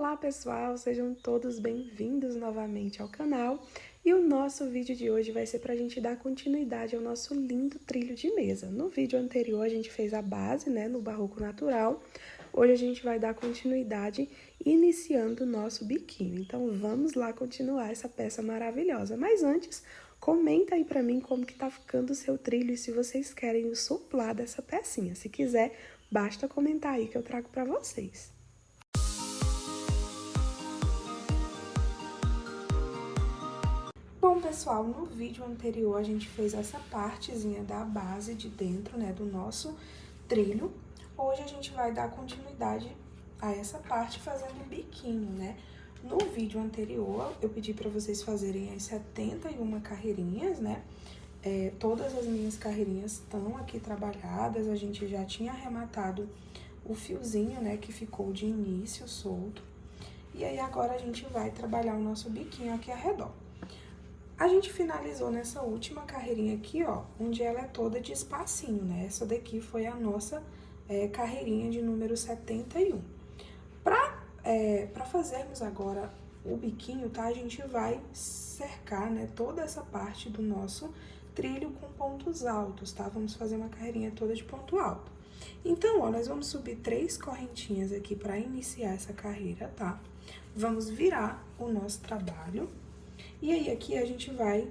Olá pessoal, sejam todos bem-vindos novamente ao canal. E o nosso vídeo de hoje vai ser para a gente dar continuidade ao nosso lindo trilho de mesa. No vídeo anterior a gente fez a base, né, no barroco natural. Hoje a gente vai dar continuidade iniciando o nosso biquinho. Então vamos lá continuar essa peça maravilhosa. Mas antes, comenta aí pra mim como que tá ficando o seu trilho e se vocês querem o suplá dessa pecinha. Se quiser, basta comentar aí que eu trago pra vocês. Bom, pessoal, no vídeo anterior a gente fez essa partezinha da base de dentro, né, do nosso trilho. Hoje a gente vai dar continuidade a essa parte fazendo o biquinho, né? No vídeo anterior, eu pedi pra vocês fazerem as 71 carreirinhas, né? Todas as minhas carreirinhas estão aqui trabalhadas, a gente já tinha arrematado o fiozinho, né, que ficou de início solto. E aí agora a gente vai trabalhar o nosso biquinho aqui ao redor. A gente finalizou nessa última carreirinha aqui, ó, onde ela é toda de espacinho, né? Essa daqui foi a nossa carreirinha de número 71. Pra fazermos agora o biquinho, tá? A gente vai cercar, né, toda essa parte do nosso trilho com pontos altos, tá? Vamos fazer uma carreirinha toda de ponto alto. Então, ó, nós vamos subir 3 correntinhas aqui pra iniciar essa carreira, tá? Vamos virar o nosso trabalho. E aí, aqui a gente vai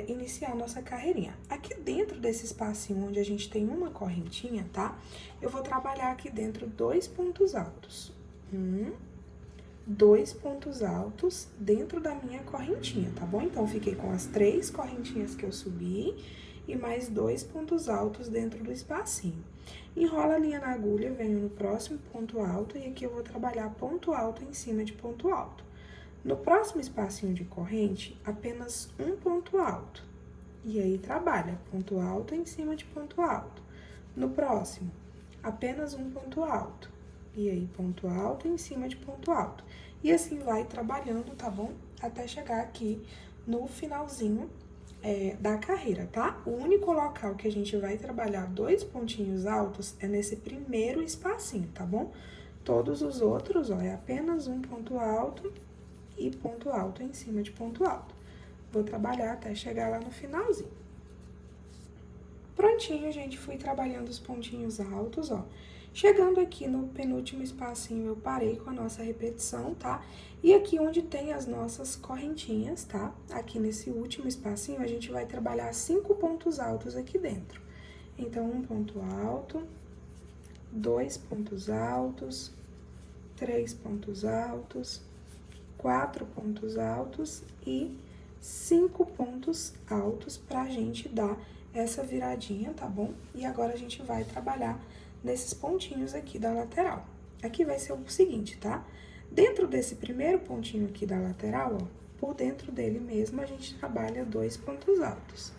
iniciar a nossa carreirinha. Aqui dentro desse espacinho onde a gente tem uma correntinha, tá? Eu vou trabalhar aqui dentro 2 pontos altos. 2 pontos altos dentro da minha correntinha, tá bom? Então, fiquei com as 3 correntinhas que eu subi e mais 2 pontos altos dentro do espacinho. Enrola a linha na agulha, venho no próximo ponto alto e aqui eu vou trabalhar ponto alto em cima de ponto alto. No próximo espacinho de corrente, apenas um ponto alto. E aí, trabalha ponto alto em cima de ponto alto. No próximo, apenas um ponto alto. E aí, ponto alto em cima de ponto alto. E assim vai trabalhando, tá bom? Até chegar aqui no finalzinho da carreira, tá? O único local que a gente vai trabalhar 2 pontinhos altos é nesse primeiro espacinho, tá bom? Todos os outros, ó, é apenas um ponto alto e ponto alto em cima de ponto alto. Vou trabalhar até chegar lá no finalzinho. Prontinho, gente, fui trabalhando os pontinhos altos, ó. Chegando aqui no penúltimo espacinho, eu parei com a nossa repetição, tá? E aqui onde tem as nossas correntinhas, tá? Aqui nesse último espacinho, a gente vai trabalhar 5 pontos altos aqui dentro. Então, um ponto alto, 2 pontos altos, 3 pontos altos, 4 pontos altos e 5 pontos altos pra gente dar essa viradinha, tá bom? E agora a gente vai trabalhar nesses pontinhos aqui da lateral. Aqui vai ser o seguinte, tá? Dentro desse primeiro pontinho aqui da lateral, ó, por dentro dele mesmo, a gente trabalha 2 pontos altos.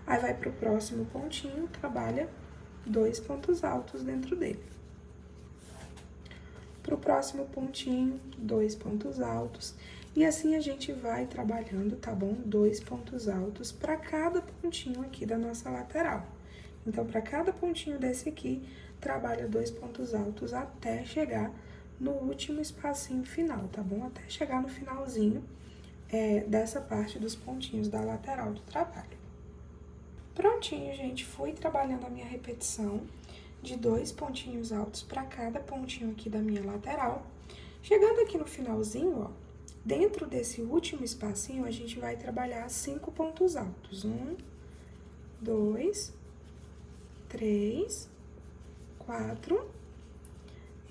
Aí, vai pro próximo pontinho, trabalha 2 pontos altos dentro dele. Pro próximo pontinho, 2 pontos altos. E assim a gente vai trabalhando, tá bom? 2 pontos altos para cada pontinho aqui da nossa lateral. Então, para cada pontinho desse aqui, trabalha 2 pontos altos até chegar no último espacinho final, tá bom? Até chegar no finalzinho dessa parte dos pontinhos da lateral do trabalho. Prontinho, gente, fui trabalhando a minha repetição de 2 pontinhos altos para cada pontinho aqui da minha lateral. Chegando aqui no finalzinho, ó, dentro desse último espacinho, a gente vai trabalhar 5 pontos altos. 1, 2, 3, 4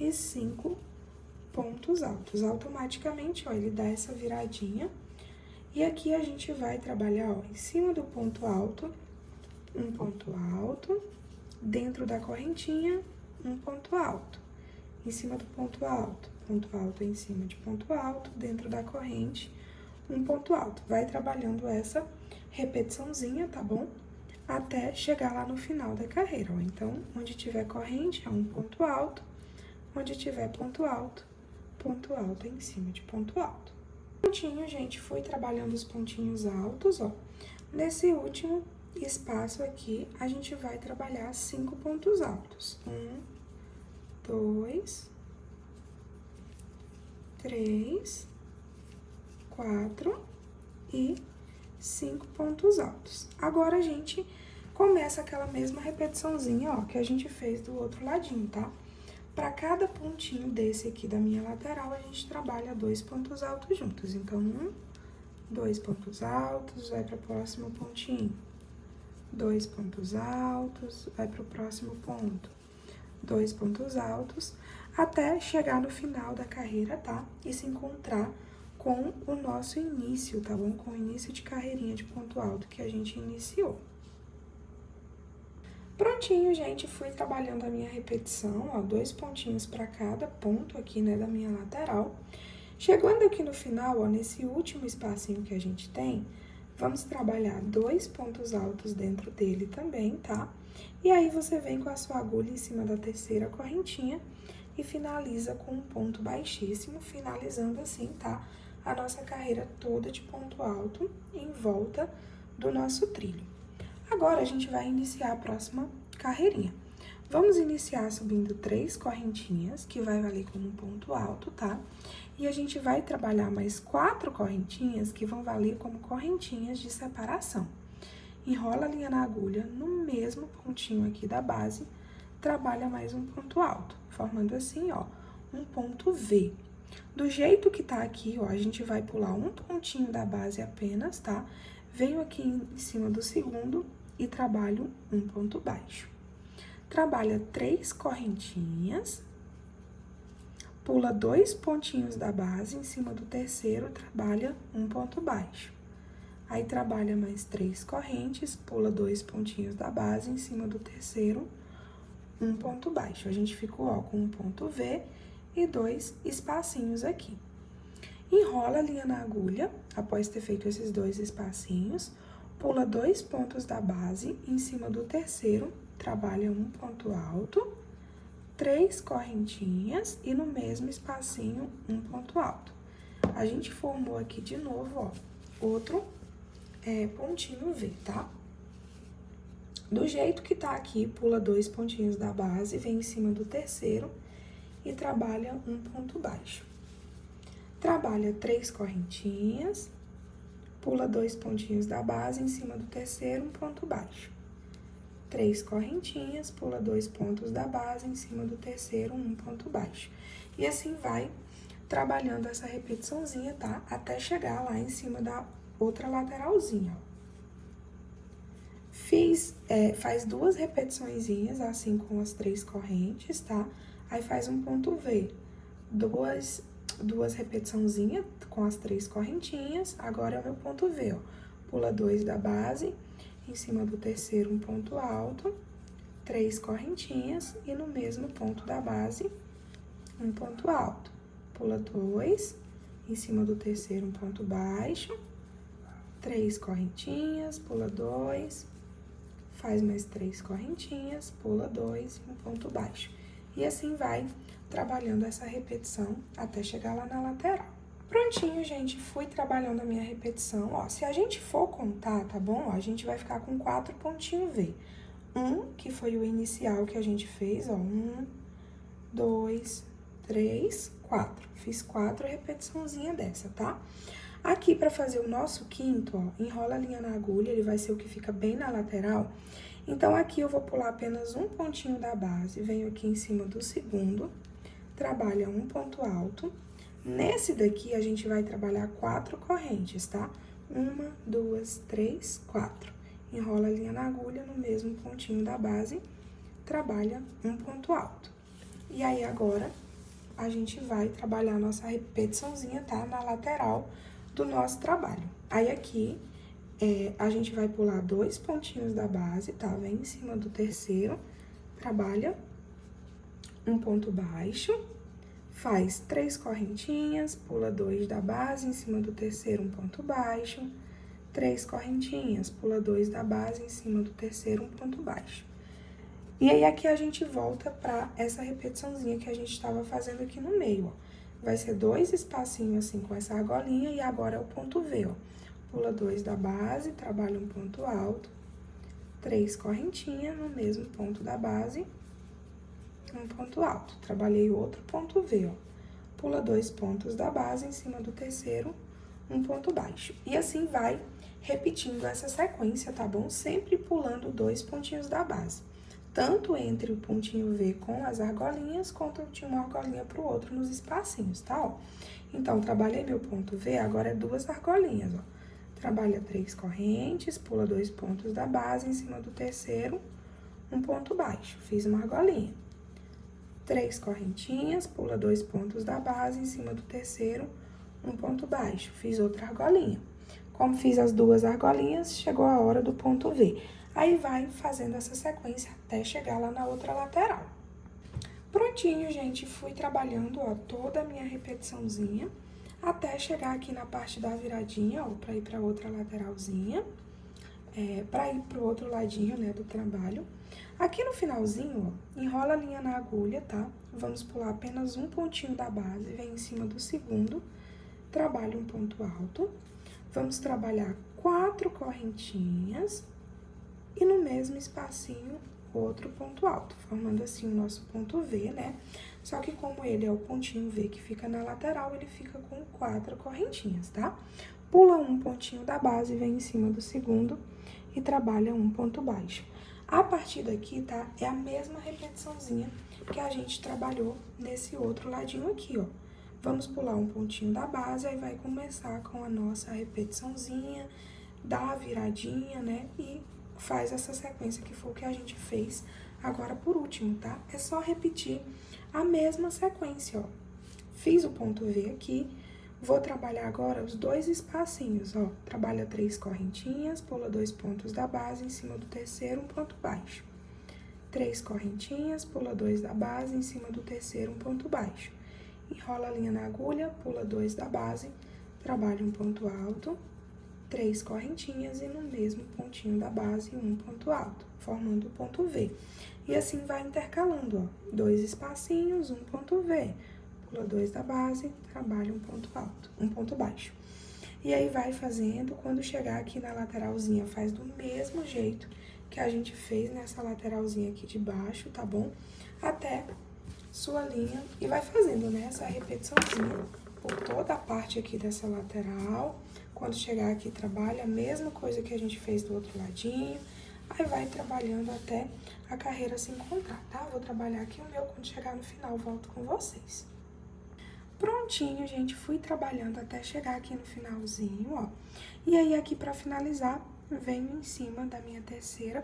e 5 pontos altos. Automaticamente, ó, ele dá essa viradinha. E aqui a gente vai trabalhar, ó, em cima do ponto alto, um ponto alto. Dentro da correntinha, um ponto alto. Em cima do ponto alto em cima de ponto alto, dentro da corrente, um ponto alto. Vai trabalhando essa repetiçãozinha, tá bom? Até chegar lá no final da carreira, ó. Então, onde tiver corrente, é um ponto alto. Onde tiver ponto alto em cima de ponto alto. Prontinho, gente, fui trabalhando os pontinhos altos, ó. Nesse último espaço aqui, a gente vai trabalhar 5 pontos altos. 1, 2, 3, 4 e 5 pontos altos. Agora, a gente começa aquela mesma repetiçãozinha, ó, que a gente fez do outro ladinho, tá? Para cada pontinho desse aqui da minha lateral, a gente trabalha 2 pontos altos juntos. Então, 1, 2 pontos altos, vai para o próximo pontinho. 2 pontos altos, vai para o próximo ponto. 2 pontos altos, até chegar no final da carreira, tá? E se encontrar com o nosso início, tá bom? Com o início de carreirinha de ponto alto que a gente iniciou. Prontinho, gente, fui trabalhando a minha repetição, ó, 2 pontinhos para cada ponto aqui, né, da minha lateral. Chegando aqui no final, ó, nesse último espacinho que a gente tem, vamos trabalhar 2 pontos altos dentro dele também, tá? E aí, você vem com a sua agulha em cima da terceira correntinha e finaliza com um ponto baixíssimo, finalizando assim, tá? A nossa carreira toda de ponto alto em volta do nosso trilho. Agora, a gente vai iniciar a próxima carreirinha. Vamos iniciar subindo 3 correntinhas, que vai valer como um ponto alto, tá? E a gente vai trabalhar mais 4 correntinhas, que vão valer como correntinhas de separação. Enrola a linha na agulha, no mesmo pontinho aqui da base, trabalha mais um ponto alto, formando assim, ó, um ponto V. Do jeito que tá aqui, ó, a gente vai pular um pontinho da base apenas, tá? Venho aqui em cima do segundo e trabalho um ponto baixo. Trabalha 3 correntinhas, pula 2 pontinhos da base, em cima do terceiro, trabalha um ponto baixo. Aí, trabalha mais 3 correntes, pula 2 pontinhos da base, em cima do terceiro, um ponto baixo. A gente ficou, ó, com um ponto V e 2 espacinhos aqui. Enrola a linha na agulha, após ter feito esses 2 espacinhos, pula 2 pontos da base, em cima do terceiro, trabalha um ponto alto, 3 correntinhas e no mesmo espacinho, um ponto alto. A gente formou aqui de novo, ó, outro pontinho V, tá? Do jeito que tá aqui, pula 2 pontinhos da base, vem em cima do terceiro e trabalha um ponto baixo. Trabalha 3 correntinhas, pula 2 pontinhos da base, em cima do terceiro, um ponto baixo. 3 correntinhas, pula 2 pontos da base, em cima do terceiro, um ponto baixo. E assim vai trabalhando essa repetiçãozinha, tá? Até chegar lá em cima da outra lateralzinha, ó. Faz 2 repetiçõezinhas, assim, com as 3 correntes, tá? Aí, faz um ponto V. Duas repetiçãozinhas com as 3 correntinhas. Agora, é o meu ponto V, ó. Pula 2 da base, em cima do terceiro, um ponto alto, 3 correntinhas e no mesmo ponto da base, um ponto alto. Pula 2, em cima do terceiro, um ponto baixo, 3 correntinhas, pula 2, faz mais 3 correntinhas, pula 2 e um ponto baixo. E assim vai trabalhando essa repetição até chegar lá na lateral. Prontinho, gente, fui trabalhando a minha repetição, ó. Se a gente for contar, tá bom? Ó, a gente vai ficar com 4 pontinhos V. Que foi o inicial que a gente fez, ó. 1, 2, 3, 4. Fiz 4 repetiçãozinha dessa, tá? Aqui, pra fazer o nosso quinto, ó, enrola a linha na agulha, ele vai ser o que fica bem na lateral. Então, aqui eu vou pular apenas um pontinho da base, venho aqui em cima do segundo, trabalha um ponto alto. Nesse daqui, a gente vai trabalhar 4 correntes, tá? 1, 2, 3, 4. Enrola a linha na agulha no mesmo pontinho da base, trabalha um ponto alto. E aí, agora, a gente vai trabalhar a nossa repetiçãozinha, tá? Na lateral do nosso trabalho. Aí, aqui, a gente vai pular 2 pontinhos da base, tá? Vem em cima do terceiro, trabalha um ponto baixo. Faz 3 correntinhas, pula 2 da base, em cima do terceiro, um ponto baixo. 3 correntinhas, pula 2 da base, em cima do terceiro, um ponto baixo. E aí, aqui a gente volta pra essa repetiçãozinha que a gente tava fazendo aqui no meio, ó. Vai ser 2 espacinhos assim com essa argolinha e agora é o ponto V, ó. Pula 2 da base, trabalha um ponto alto. 3 correntinhas no mesmo ponto da base, um ponto alto. Trabalhei outro ponto V, ó. pula 2 pontos da base em cima do terceiro, um ponto baixo. E assim vai repetindo essa sequência, tá bom? Sempre pulando 2 pontinhos da base. Tanto entre o pontinho V com as argolinhas, quanto de uma argolinha para o outro nos espacinhos, tá? Ó. Então, trabalhei meu ponto V, agora é 2 argolinhas, ó. Trabalha 3 correntes, pula 2 pontos da base em cima do terceiro, um ponto baixo. Fiz uma argolinha. 3 correntinhas, pula 2 pontos da base em cima do terceiro, um ponto baixo. Fiz outra argolinha. Como fiz as 2 argolinhas, chegou a hora do ponto V. Aí vai fazendo essa sequência até chegar lá na outra lateral. Prontinho, gente, fui trabalhando, ó, toda a minha repetiçãozinha, até chegar aqui na parte da viradinha, ó, pra ir pra outra lateralzinha, pra ir pro outro ladinho, né, do trabalho. Aqui no finalzinho, ó, enrola a linha na agulha, tá? Vamos pular apenas um pontinho da base, vem em cima do segundo, trabalha um ponto alto. Vamos trabalhar 4 correntinhas e no mesmo espacinho, outro ponto alto, formando assim o nosso ponto V, né? Só que como ele é o pontinho V que fica na lateral, ele fica com 4 correntinhas, tá? Pula um pontinho da base, vem em cima do segundo e trabalha um ponto baixo. A partir daqui, tá? É a mesma repetiçãozinha que a gente trabalhou nesse outro ladinho aqui, ó. Vamos pular um pontinho da base, aí vai começar com a nossa repetiçãozinha, dá a viradinha, né? E faz essa sequência que foi o que a gente fez agora por último, tá? É só repetir a mesma sequência, ó. Fiz o ponto V aqui, vou trabalhar agora os 2 espacinhos, ó. Trabalha 3 correntinhas, pula 2 pontos da base em cima do terceiro, um ponto baixo. 3 correntinhas, pula 2 da base em cima do terceiro, um ponto baixo. Enrola a linha na agulha, pula 2 da base, trabalha um ponto alto, 3 correntinhas e no mesmo pontinho da base, um ponto alto, formando o ponto V. E assim vai intercalando, ó, 2 espacinhos, um ponto V, pula 2 da base, trabalha um ponto alto, um ponto baixo. E aí vai fazendo, quando chegar aqui na lateralzinha, faz do mesmo jeito que a gente fez nessa lateralzinha aqui de baixo, tá bom? Até sua linha e vai fazendo, né, essa repetiçãozinha por toda a parte aqui dessa lateral. Quando chegar aqui, trabalha a mesma coisa que a gente fez do outro ladinho, aí vai trabalhando até a carreira se encontrar, tá? Vou trabalhar aqui o meu, quando chegar no final, volto com vocês. Prontinho, gente, fui trabalhando até chegar aqui no finalzinho, ó. E aí, aqui pra finalizar, venho em cima da minha terceira,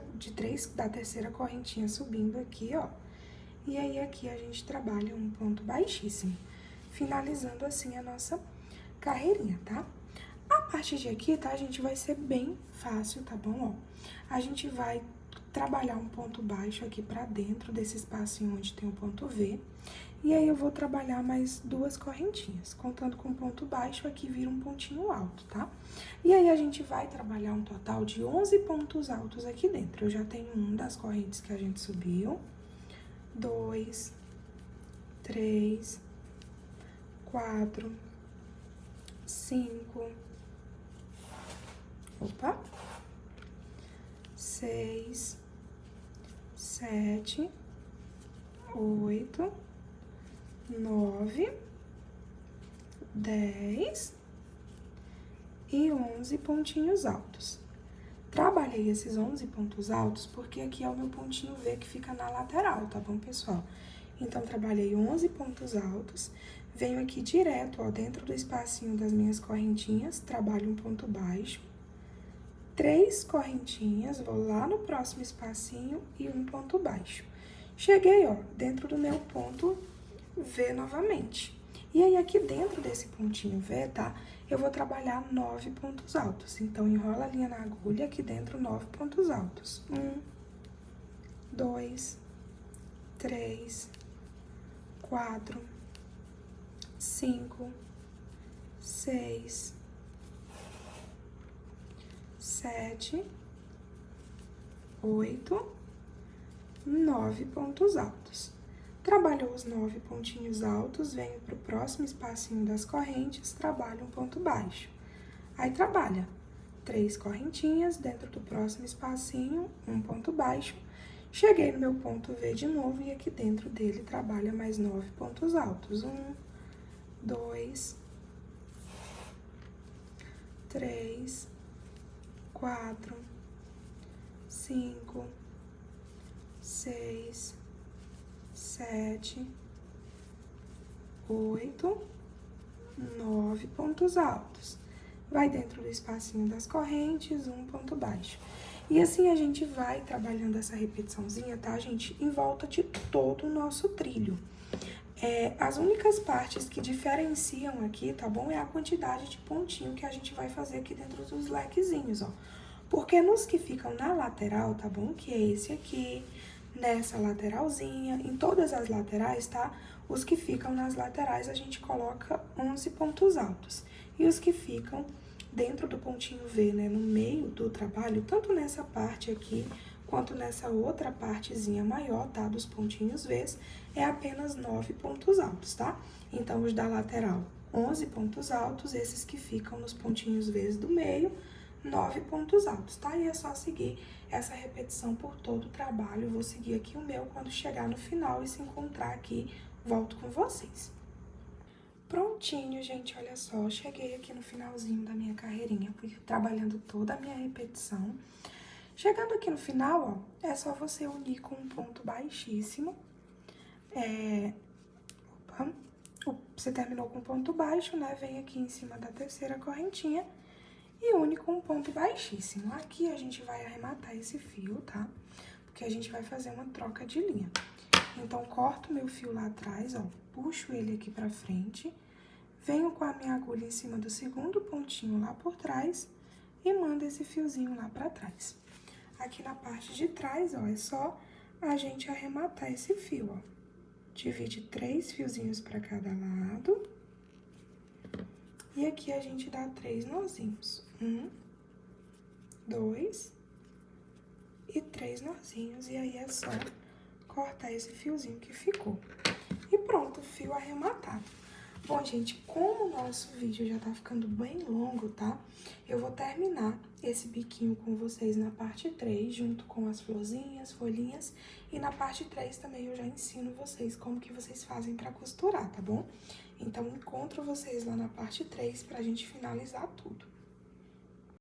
da terceira correntinha subindo aqui, ó. E aí, aqui a gente trabalha um ponto baixíssimo, finalizando assim a nossa carreirinha, tá? A partir de aqui, tá, gente, vai ser bem fácil, tá bom? Ó, a gente vai trabalhar um ponto baixo aqui pra dentro desse espacinho onde tem o ponto V. E aí, eu vou trabalhar mais 2 correntinhas. Contando com ponto baixo, aqui vira um pontinho alto, tá? E aí, a gente vai trabalhar um total de 11 pontos altos aqui dentro. Eu já tenho um das correntes que a gente subiu. 2, 3, 4, 5, 6, 7, 8, 9, 10 e 11 pontinhos altos. Trabalhei esses 11 pontos altos porque aqui é o meu pontinho V que fica na lateral, tá bom, pessoal? Então, trabalhei 11 pontos altos, venho aqui direto, ó, dentro do espacinho das minhas correntinhas, trabalho um ponto baixo, 3 correntinhas, vou lá no próximo espacinho e um ponto baixo. Cheguei, ó, dentro do meu ponto V novamente. E aí, aqui dentro desse pontinho V, tá? Eu vou trabalhar 9 pontos altos. Então, enrola a linha na agulha, aqui dentro 9 pontos altos. 1, 2, 3, 4, 5, 6, 7, 8, 9 pontos altos. Trabalhou os 9 pontinhos altos, venho pro próximo espacinho das correntes, trabalho um ponto baixo. Aí, trabalha 3 correntinhas, dentro do próximo espacinho, um ponto baixo. Cheguei no meu ponto V de novo e aqui dentro dele trabalha mais 9 pontos altos. 1, 2, 3, 4, 5, 6, 7, 8, 9 pontos altos. Vai dentro do espacinho das correntes, um ponto baixo. E assim a gente vai trabalhando essa repetiçãozinha, tá, gente? Em volta de todo o nosso trilho. As únicas partes que diferenciam aqui, tá bom? É a quantidade de pontinho que a gente vai fazer aqui dentro dos lequezinhos, ó. Porque nos que ficam na lateral, tá bom? Que é esse aqui, nessa lateralzinha, em todas as laterais, tá? Os que ficam nas laterais a gente coloca 11 pontos altos. E os que ficam dentro do pontinho V, né, no meio do trabalho, tanto nessa parte aqui, quanto nessa outra partezinha maior, tá, dos pontinhos Vs, é apenas 9 pontos altos, tá? Então, os da lateral, 11 pontos altos, esses que ficam nos pontinhos Vs do meio, 9 pontos altos, tá? E é só seguir essa repetição por todo o trabalho. Eu vou seguir aqui o meu, quando chegar no final e se encontrar aqui, volto com vocês. Prontinho, gente, olha só, cheguei aqui no finalzinho da minha carreirinha, fui trabalhando toda a minha repetição. Chegando aqui no final, ó, é só você unir com um ponto baixíssimo. Você terminou com ponto baixo, né? Vem aqui em cima da terceira correntinha e une com um ponto baixíssimo. Aqui a gente vai arrematar esse fio, tá? Porque a gente vai fazer uma troca de linha. Então, corto meu fio lá atrás, ó, puxo ele aqui pra frente, venho com a minha agulha em cima do segundo pontinho lá por trás e mando esse fiozinho lá pra trás. Aqui na parte de trás, ó, é só a gente arrematar esse fio, ó. Divide 3 fiozinhos pra cada lado. E aqui a gente dá 3 nozinhos. 1, 2 e 3 nozinhos. E aí é só cortar esse fiozinho que ficou. E pronto, fio arrematado. Bom, gente, como o nosso vídeo já tá ficando bem longo, tá? Eu vou terminar esse biquinho com vocês na parte 3, junto com as florzinhas, folhinhas. E na parte 3 também eu já ensino vocês como que vocês fazem pra costurar, tá bom? Então, encontro vocês lá na parte 3 pra gente finalizar tudo.